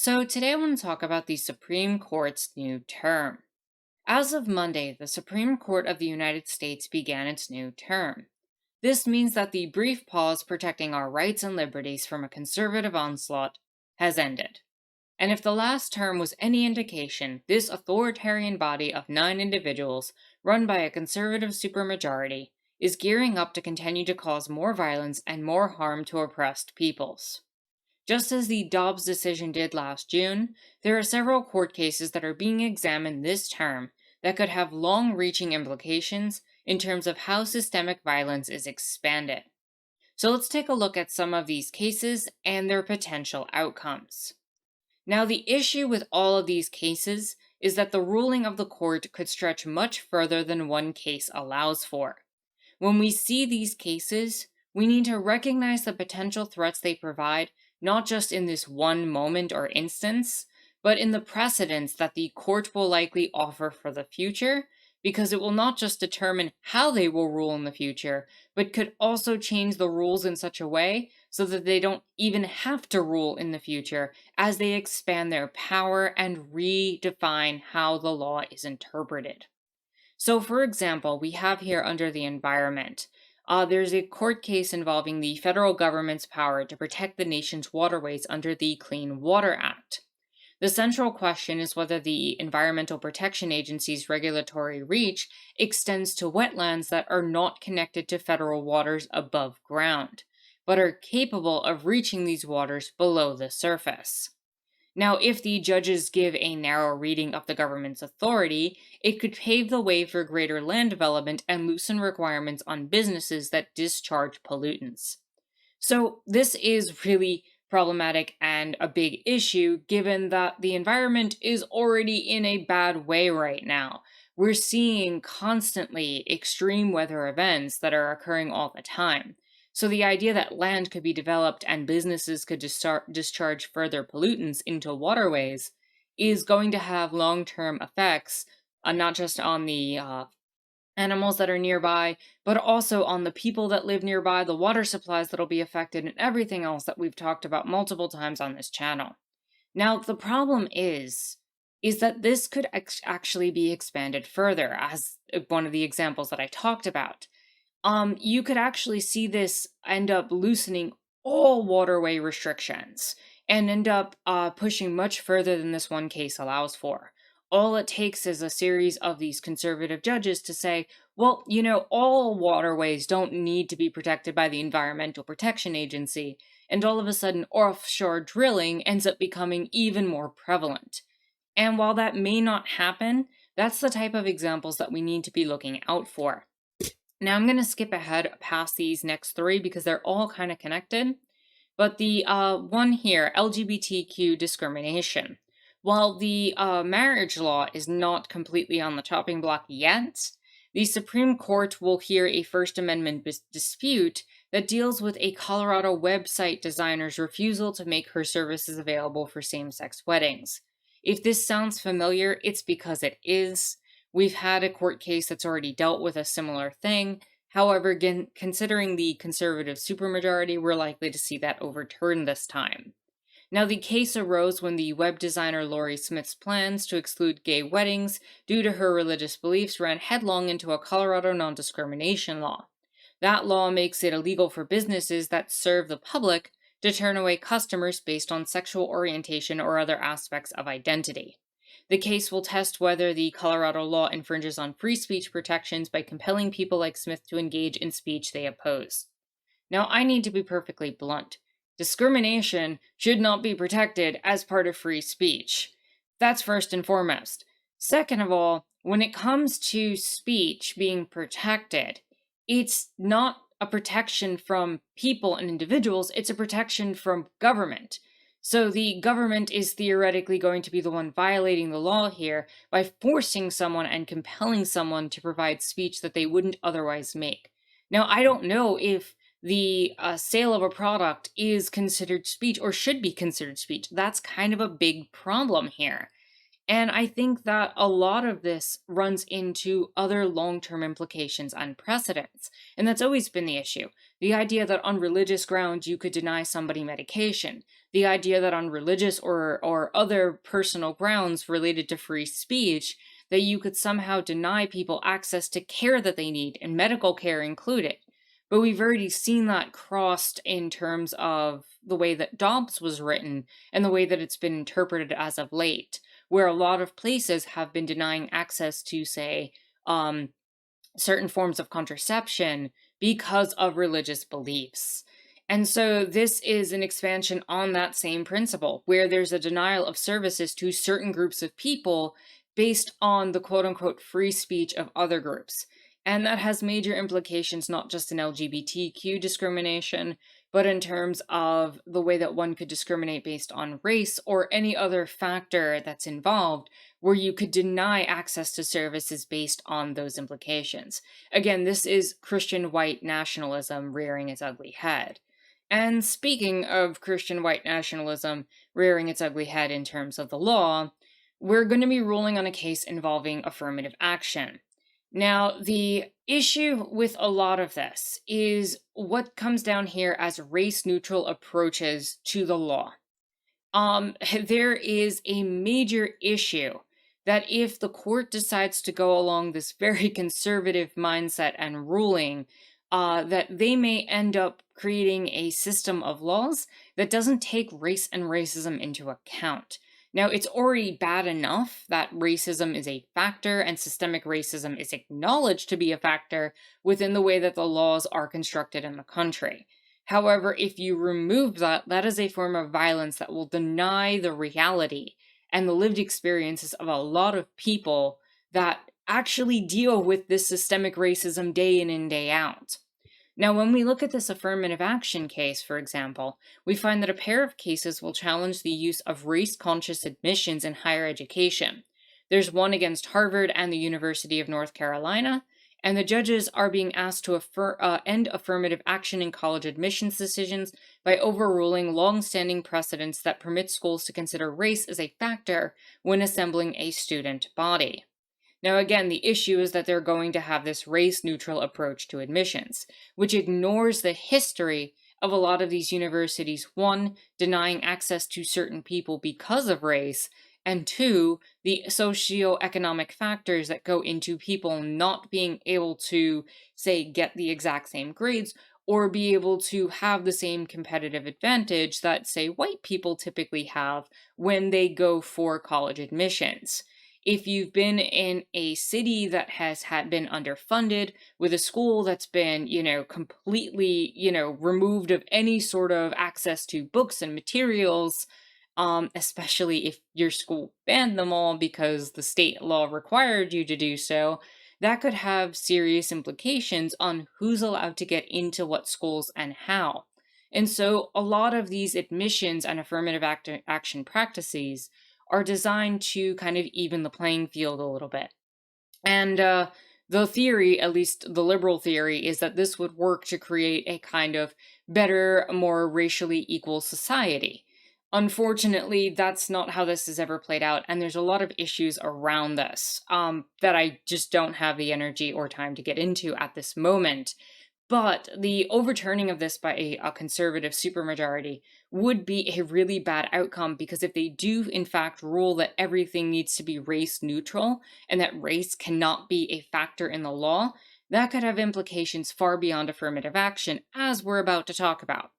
So, today I want to talk about the Supreme Court's new term. As of Monday, the Supreme Court of the United States began its new term. This means that the brief pause protecting our rights and liberties from a conservative onslaught has ended. And if the last term was any indication, this authoritarian body of 9 individuals, run by a conservative supermajority, is gearing up to continue to cause more violence and more harm to oppressed peoples. Just as the Dobbs decision did last June, there are several court cases that are being examined this term that could have long reaching implications in terms of how systemic violence is expanded. So let's take a look at some of these cases and their potential outcomes. Now, the issue with all of these cases is that the ruling of the court could stretch much further than one case allows for. When we see these cases, we need to recognize the potential threats they provide, not just in this one moment or instance, but in the precedents that the court will likely offer for the future, because it will not just determine how they will rule in the future, but could also change the rules in such a way so that they don't even have to rule in the future as they expand their power and redefine how the law is interpreted. So, for example, we have here under the environment, there's a court case involving the federal government's power to protect the nation's waterways under the Clean Water Act. The central question is whether the Environmental Protection Agency's regulatory reach extends to wetlands that are not connected to federal waters above ground, but are capable of reaching these waters below the surface. Now, if the judges give a narrow reading of the government's authority, it could pave the way for greater land development and loosen requirements on businesses that discharge pollutants. So, this is really problematic and a big issue given that the environment is already in a bad way right now. We're seeing constantly extreme weather events that are occurring all the time. So the idea that land could be developed and businesses could discharge further pollutants into waterways is going to have long-term effects, not just on the animals that are nearby, but also on the people that live nearby, the water supplies that'll be affected, and everything else that we've talked about multiple times on this channel. Now, the problem is that this could actually be expanded further, as one of the examples that I talked about. You could actually see this end up loosening all waterway restrictions and end up pushing much further than this one case allows for. All it takes is a series of these conservative judges to say, well, all waterways don't need to be protected by the Environmental Protection Agency, and all of a sudden offshore drilling ends up becoming even more prevalent. And while that may not happen, that's the type of examples that we need to be looking out for. Now I'm going to skip ahead past these next three because they're all kind of connected. But the one here, LGBTQ discrimination. While the marriage law is not completely on the chopping block yet, the Supreme Court will hear a First Amendment dispute that deals with a Colorado website designer's refusal to make her services available for same-sex weddings. If this sounds familiar, it's because it is. We've had a court case that's already dealt with a similar thing. However, again, considering the conservative supermajority, we're likely to see that overturned this time. Now, the case arose when the web designer Lori Smith's plans to exclude gay weddings due to her religious beliefs ran headlong into a Colorado non-discrimination law. That law makes it illegal for businesses that serve the public to turn away customers based on sexual orientation or other aspects of identity. The case will test whether the Colorado law infringes on free speech protections by compelling people like Smith to engage in speech they oppose. Now, I need to be perfectly blunt. Discrimination should not be protected as part of free speech. That's first and foremost. Second of all, when it comes to speech being protected, it's not a protection from people and individuals, it's a protection from government. So the government is theoretically going to be the one violating the law here by forcing someone and compelling someone to provide speech that they wouldn't otherwise make. Now, I don't know if the sale of a product is considered speech or should be considered speech. That's kind of a big problem here. And I think that a lot of this runs into other long term implications and precedents. And that's always been the issue. The idea that on religious grounds you could deny somebody medication, the idea that on religious or other personal grounds related to free speech, that you could somehow deny people access to care that they need, and medical care included. But we've already seen that crossed in terms of the way that Dobbs was written and the way that it's been interpreted as of late, where a lot of places have been denying access to, say, um, certain forms of contraception because of religious beliefs. And so this is an expansion on that same principle, where there's a denial of services to certain groups of people based on the quote unquote free speech of other groups. And that has major implications not just in LGBTQ discrimination, but in terms of the way that one could discriminate based on race or any other factor that's involved, where you could deny access to services based on those implications. Again, this is Christian white nationalism rearing its ugly head. And speaking of Christian white nationalism rearing its ugly head in terms of the law, we're going to be ruling on a case involving affirmative action. Now, the issue with a lot of this is what comes down here as race neutral approaches to the law. There is a major issue that if the court decides to go along this very conservative mindset and ruling, that they may end up creating a system of laws that doesn't take race and racism into account. Now, it's already bad enough that racism is a factor and systemic racism is acknowledged to be a factor within the way that the laws are constructed in the country. However, if you remove that, that is a form of violence that will deny the reality and the lived experiences of a lot of people that actually deal with this systemic racism day in and day out. Now, when we look at this affirmative action case, for example, we find that a pair of cases will challenge the use of race conscious admissions in higher education. There's one against Harvard and the University of North Carolina, and the judges are being asked to end affirmative action in college admissions decisions by overruling long-standing precedents that permit schools to consider race as a factor when assembling a student body. Now, again, the issue is that they're going to have this race neutral approach to admissions, which ignores the history of a lot of these universities, one, denying access to certain people because of race, and two, the socioeconomic factors that go into people not being able to, say, get the exact same grades or be able to have the same competitive advantage that, say, white people typically have when they go for college admissions. If you've been in a city that has been underfunded, with a school that's been, completely, removed of any sort of access to books and materials, especially if your school banned them all because the state law required you to do so, that could have serious implications on who's allowed to get into what schools and how. And so a lot of these admissions and affirmative action practices are designed to kind of even the playing field a little bit. And the theory, at least the liberal theory, is that this would work to create a kind of better, more racially equal society. Unfortunately, that's not how this has ever played out, and there's a lot of issues around this that I just don't have the energy or time to get into at this moment. But the overturning of this by a conservative supermajority would be a really bad outcome, because if they do, in fact, rule that everything needs to be race neutral and that race cannot be a factor in the law, that could have implications far beyond affirmative action, as we're about to talk about.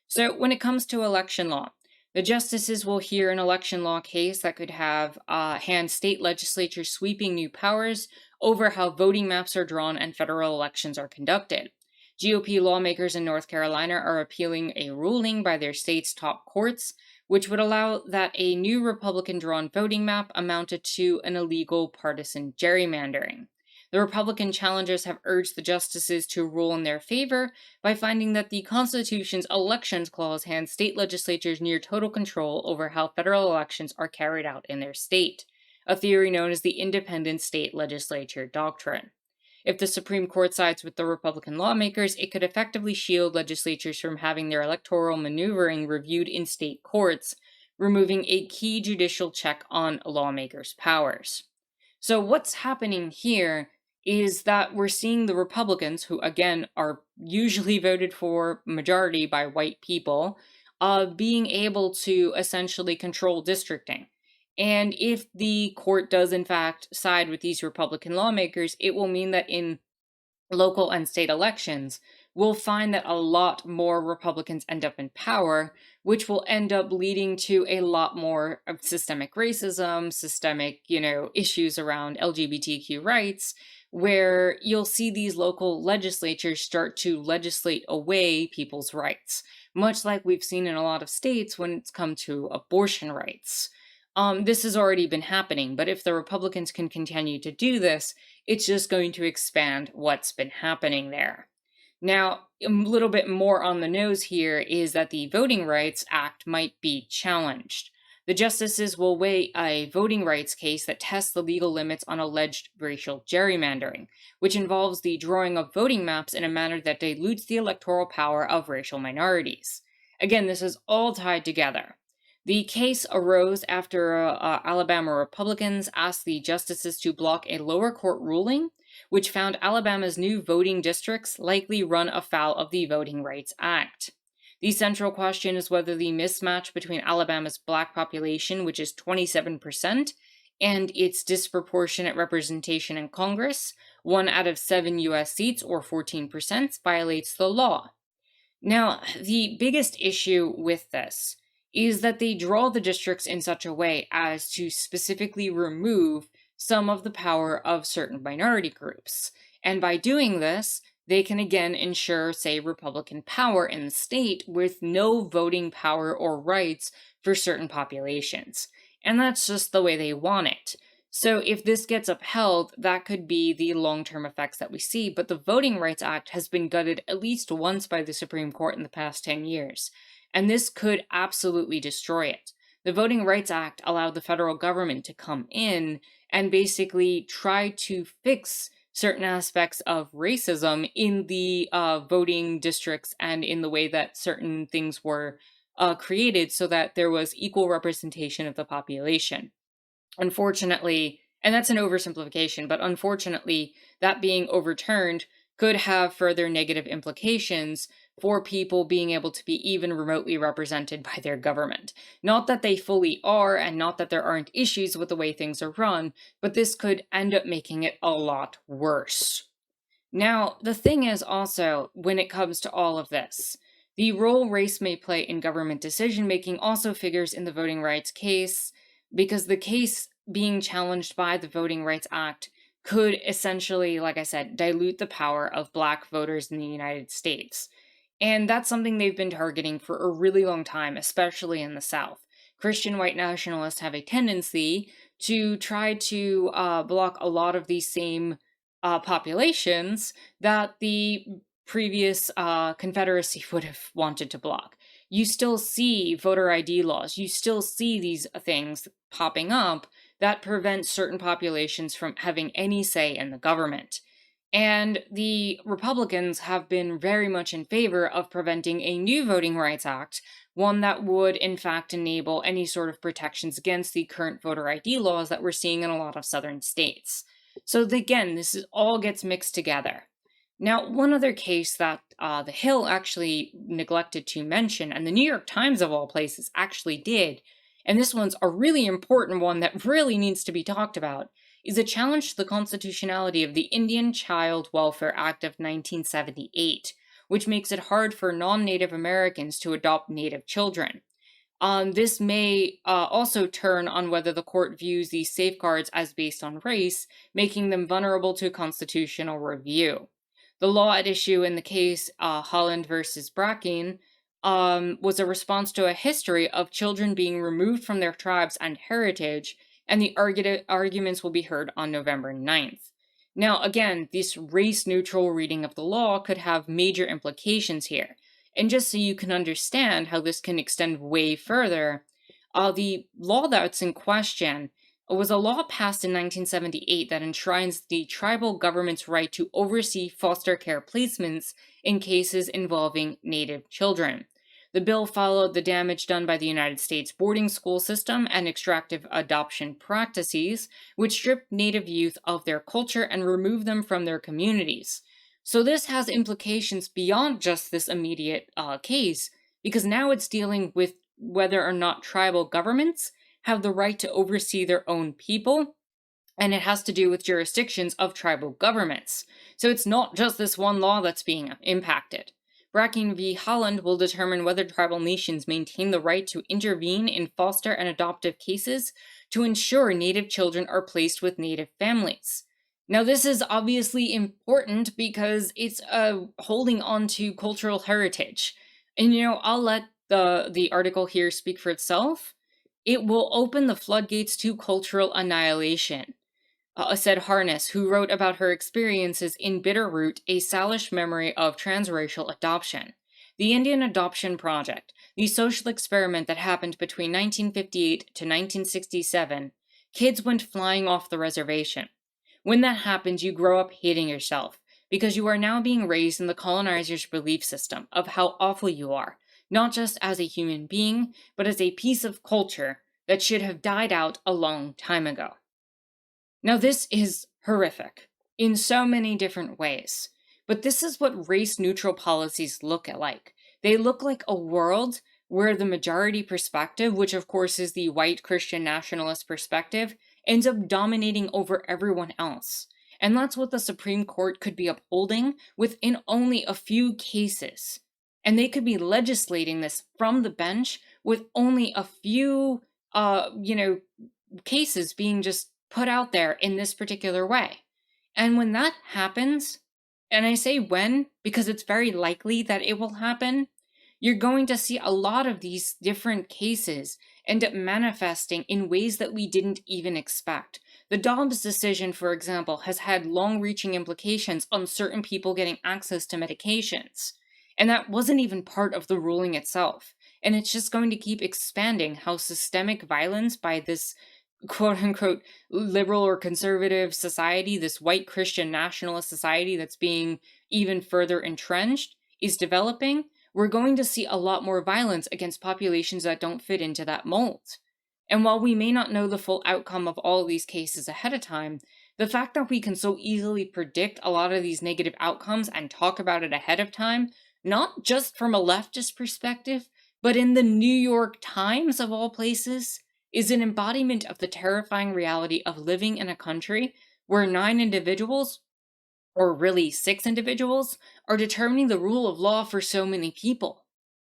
So, when it comes to election law, the justices will hear an election law case that could have hand state legislatures sweeping new powers over how voting maps are drawn and federal elections are conducted. GOP lawmakers in North Carolina are appealing a ruling by their state's top courts, which would allow that a new Republican-drawn voting map amounted to an illegal partisan gerrymandering. The Republican challengers have urged the justices to rule in their favor by finding that the Constitution's Elections Clause hands state legislatures near total control over how federal elections are carried out in their state, a theory known as the independent state legislature doctrine. If the Supreme Court sides with the Republican lawmakers, it could effectively shield legislatures from having their electoral maneuvering reviewed in state courts, removing a key judicial check on lawmakers' powers. So, what's happening here is that we're seeing the Republicans, who again are usually voted for majority by white people, being able to essentially control districting. And if the court does, in fact, side with these Republican lawmakers, it will mean that in local and state elections, we'll find that a lot more Republicans end up in power, which will end up leading to a lot more of systemic racism, systemic, issues around LGBTQ rights, where you'll see these local legislatures start to legislate away people's rights, much like we've seen in a lot of states when it's come to abortion rights. This has already been happening, but if the Republicans can continue to do this, it's just going to expand what's been happening there. Now, a little bit more on the nose here is that the Voting Rights Act might be challenged. The justices will weigh a voting rights case that tests the legal limits on alleged racial gerrymandering, which involves the drawing of voting maps in a manner that dilutes the electoral power of racial minorities. Again, this is all tied together. The case arose after Alabama Republicans asked the justices to block a lower court ruling, which found Alabama's new voting districts likely run afoul of the Voting Rights Act. The central question is whether the mismatch between Alabama's black population, which is 27%, and its disproportionate representation in Congress, 1 out of 7 U.S. seats, or 14%, violates the law. Now, the biggest issue with this is that they draw the districts in such a way as to specifically remove some of the power of certain minority groups. And by doing this, they can again ensure, say, Republican power in the state with no voting power or rights for certain populations. And that's just the way they want it. So if this gets upheld, that could be the long-term effects that we see, but the Voting Rights Act has been gutted at least once by the Supreme Court in the past 10 years, and this could absolutely destroy it. The Voting Rights Act allowed the federal government to come in and basically try to fix certain aspects of racism in the voting districts and in the way that certain things were created so that there was equal representation of the population. Unfortunately, and that's an oversimplification, but unfortunately, that being overturned could have further negative implications for people being able to be even remotely represented by their government. Not that they fully are, and not that there aren't issues with the way things are run, but this could end up making it a lot worse. Now, the thing is also, when it comes to all of this, the role race may play in government decision making also figures in the voting rights case, because the case being challenged by the Voting Rights Act could essentially, like I said, dilute the power of Black voters in the United States. And that's something they've been targeting for a really long time, especially in the South. Christian white nationalists have a tendency to try to block a lot of these same populations that the previous Confederacy would have wanted to block. You still see voter ID laws, you still see these things popping up that prevent certain populations from having any say in the government. And the Republicans have been very much in favor of preventing a new Voting Rights Act, one that would, in fact, enable any sort of protections against the current voter ID laws that we're seeing in a lot of southern states. So, again, all gets mixed together. Now, one other case that The Hill actually neglected to mention, and the New York Times, of all places, actually did, and this one's a really important one that really needs to be talked about, is a challenge to the constitutionality of the Indian Child Welfare Act of 1978, which makes it hard for non-Native Americans to adopt Native children. This may also turn on whether the court views these safeguards as based on race, making them vulnerable to constitutional review. The law at issue in the case Holland versus Bracken was a response to a history of children being removed from their tribes and heritage, and the arguments will be heard on November 9th. Now, again, this race-neutral reading of the law could have major implications here. And just so you can understand how this can extend way further, the law that's in question was a law passed in 1978 that enshrines the tribal government's right to oversee foster care placements in cases involving Native children. The bill followed the damage done by the United States boarding school system and extractive adoption practices, which stripped Native youth of their culture and removed them from their communities. So, this has implications beyond just this immediate case, because now it's dealing with whether or not tribal governments have the right to oversee their own people, and it has to do with jurisdictions of tribal governments. So it's not just this one law that's being impacted. Bracken v. Holland will determine whether tribal nations maintain the right to intervene in foster and adoptive cases to ensure Native children are placed with Native families. Now, this is obviously important because it's holding on to cultural heritage. And, I'll let the article here speak for itself. It will open the floodgates to cultural annihilation, said Harness, who wrote about her experiences in Bitterroot, a Salish memory of transracial adoption. The Indian Adoption Project, the social experiment that happened between 1958 to 1967, kids went flying off the reservation. When that happens, you grow up hating yourself, because you are now being raised in the colonizer's belief system of how awful you are, not just as a human being, but as a piece of culture that should have died out a long time ago. Now, this is horrific in so many different ways, but this is what race-neutral policies look like. They look like a world where the majority perspective, which of course is the white Christian nationalist perspective, ends up dominating over everyone else. And that's what the Supreme Court could be upholding within only a few cases. And they could be legislating this from the bench with only a few, cases being just put out there in this particular way. And when that happens, and I say when because it's very likely that it will happen, you're going to see a lot of these different cases end up manifesting in ways that we didn't even expect. The Dobbs decision, for example, has had long-reaching implications on certain people getting access to medications. And that wasn't even part of the ruling itself. And it's just going to keep expanding how systemic violence by this quote-unquote liberal or conservative society, this white Christian nationalist society that's being even further entrenched, is developing. We're going to see a lot more violence against populations that don't fit into that mold. And while we may not know the full outcome of all of these cases ahead of time, the fact that we can so easily predict a lot of these negative outcomes and talk about it ahead of time, not just from a leftist perspective, but in the New York Times of all places, is an embodiment of the terrifying reality of living in a country where 9 individuals, or really 6 individuals, are determining the rule of law for so many people.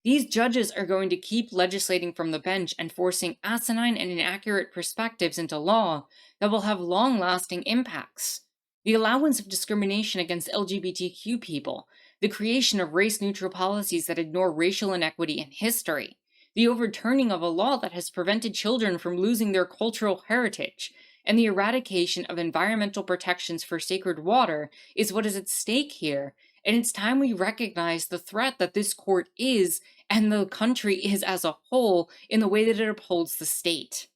These judges are going to keep legislating from the bench and forcing asinine and inaccurate perspectives into law that will have long-lasting impacts. The allowance of discrimination against LGBTQ people, the creation of race-neutral policies that ignore racial inequity in history, the overturning of a law that has prevented children from losing their cultural heritage, and the eradication of environmental protections for sacred water is what is at stake here, and it's time we recognize the threat that this court is, and the country is as a whole, in the way that it upholds the state.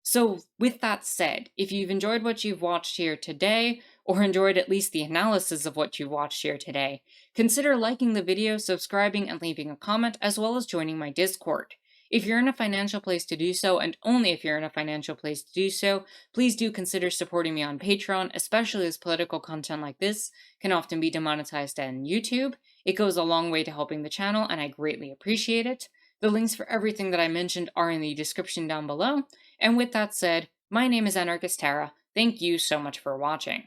So, with that said, if you've enjoyed what you've watched here today, or enjoyed at least the analysis of what you watched here today, consider liking the video, subscribing, and leaving a comment, as well as joining my Discord. If you're in a financial place to do so, and only if you're in a financial place to do so, please do consider supporting me on Patreon, especially as political content like this can often be demonetized on YouTube. It goes a long way to helping the channel, and I greatly appreciate it. The links for everything that I mentioned are in the description down below. And with that said, my name is Anarchist Tara. Thank you so much for watching.